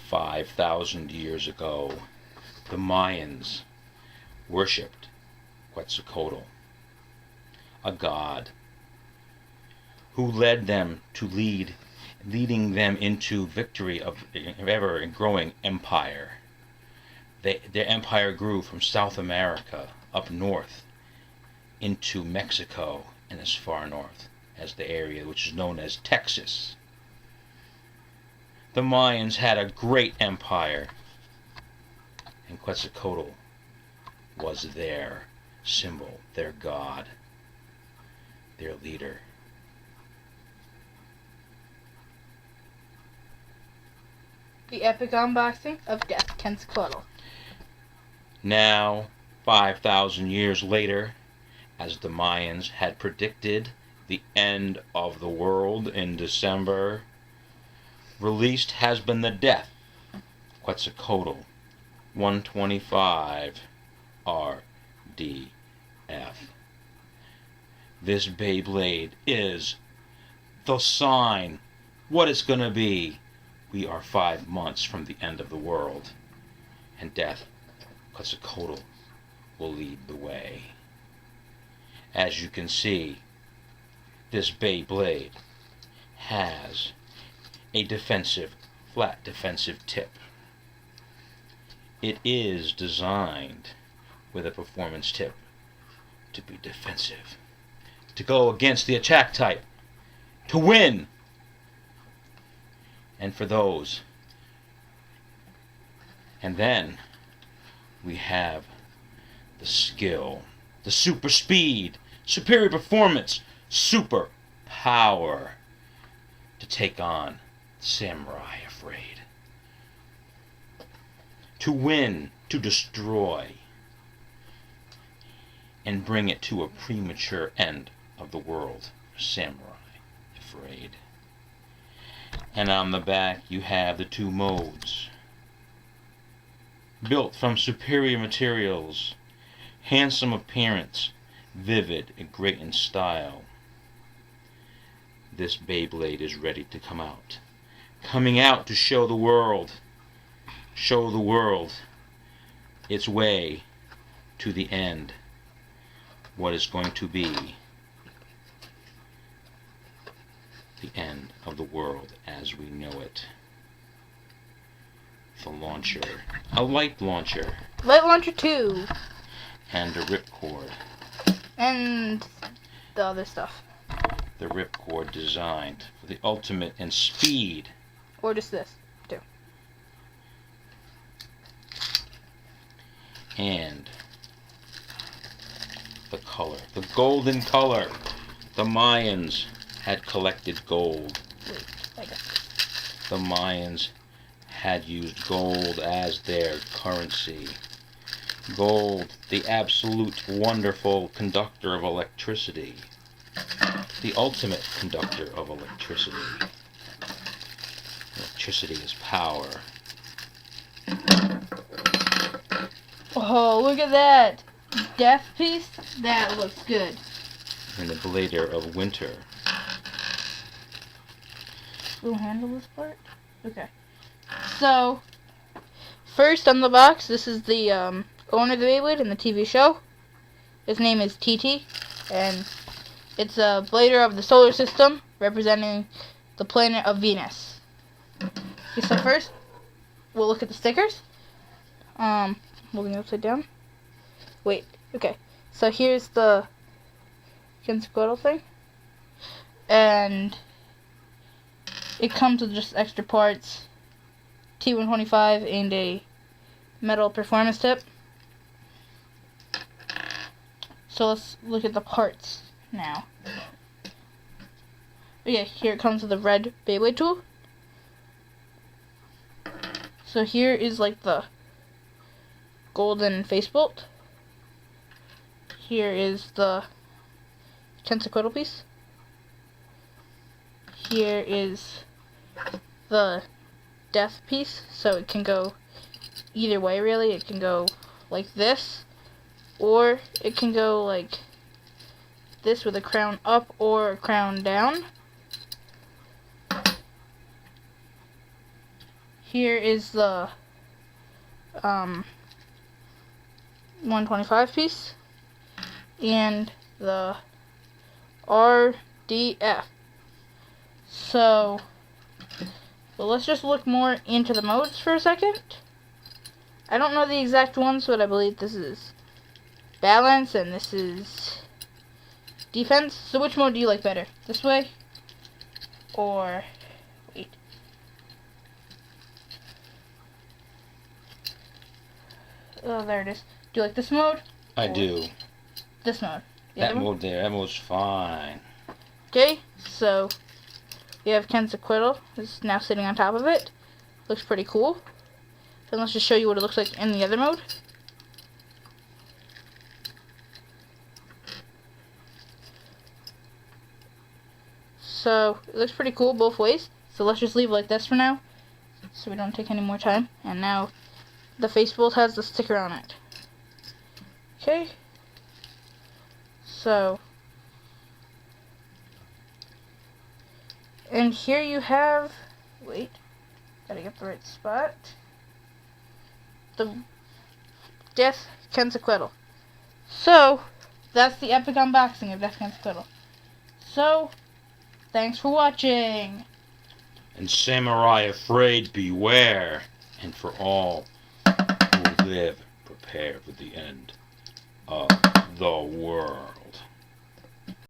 5,000 years ago, the Mayans worshipped Quetzalcoatl, a god who led them to leading them into victory of an ever-growing empire. Their empire grew from South America up north into Mexico and as far north as the area which is known as Texas. The Mayans had a great empire, and Quetzalcoatl was their symbol, their god, their leader. The epic unboxing of Death Quetzalcoatl. Now, 5,000 years later, as the Mayans had predicted the end of the world in December, released has been the Death Quetzalcoatl 125 RDF. This Beyblade is the sign what it's going to be. We are 5 months from the end of the world, and Death Quetzalcoatl will lead the way. As you can see, this Beyblade has a flat defensive tip. It is designed with a performance tip to be defensive, to go against the attack type, to win. And for those. And then we have the skill, the super speed, superior performance, super power to take on Samurai Afraid. To win, to destroy, and bring it to a premature end of the world. Samurai Afraid. And on the back you have the 2 modes. Built from superior materials, handsome appearance, vivid and great in style. This Beyblade is ready to come out. Coming out to show the world its way to the end. What is going to be the end of the world as we know it. The launcher, a light launcher. Light launcher 2. And a ripcord. And the other stuff. The ripcord designed for the ultimate in speed. Or just this, too. And the color, the golden color. The Mayans had collected gold. Wait, I got this. The Mayans had used gold as their currency. Gold, the absolute wonderful conductor of electricity. The ultimate conductor of electricity. Electricity is power. Oh, look at that! Death piece? That looks good. And the blader of winter. We'll handle this part? Okay. So, first on the box, this is the owner of the Beyblade in the TV show. His name is TT, and it's a blader of the solar system, representing the planet of Venus. Okay, so first, we'll look at the stickers. Moving it upside down. Wait, okay. So here's the Quetzalcoatl thing. And it comes with just extra parts. T125 and a metal performance tip. So let's look at the parts now. Okay, here it comes with the red Beyblade tool. So here is like the golden face bolt. Here is the Quetzalcoatl piece. Here is the death piece, so it can go either way really. It can go like this, or it can go like this with a crown up or a crown down. here is the 125 piece and the RDF. So let's just look more into the modes for a second. I don't know the exact ones, but I believe this is balance and this is defense. So which mode do you like better? This way? Or, wait. Oh, there it is. Do you like this mode? I do. This mode? That mode there, that mode's fine. Okay, so we have Quetzalcoatl is now sitting on top of it. Looks pretty cool. Then let's just show you what it looks like in the other mode. So it looks pretty cool both ways. So let's just leave it like this for now, so we don't take any more time. And now the face bolt has the sticker on it. Okay. So, and here you have, wait, gotta get the right spot, the Death Quetzalcoatl. So, that's the epic unboxing of Death Quetzalcoatl. So, thanks for watching. And samurai afraid, beware. And for all who live, prepare for the end of the world.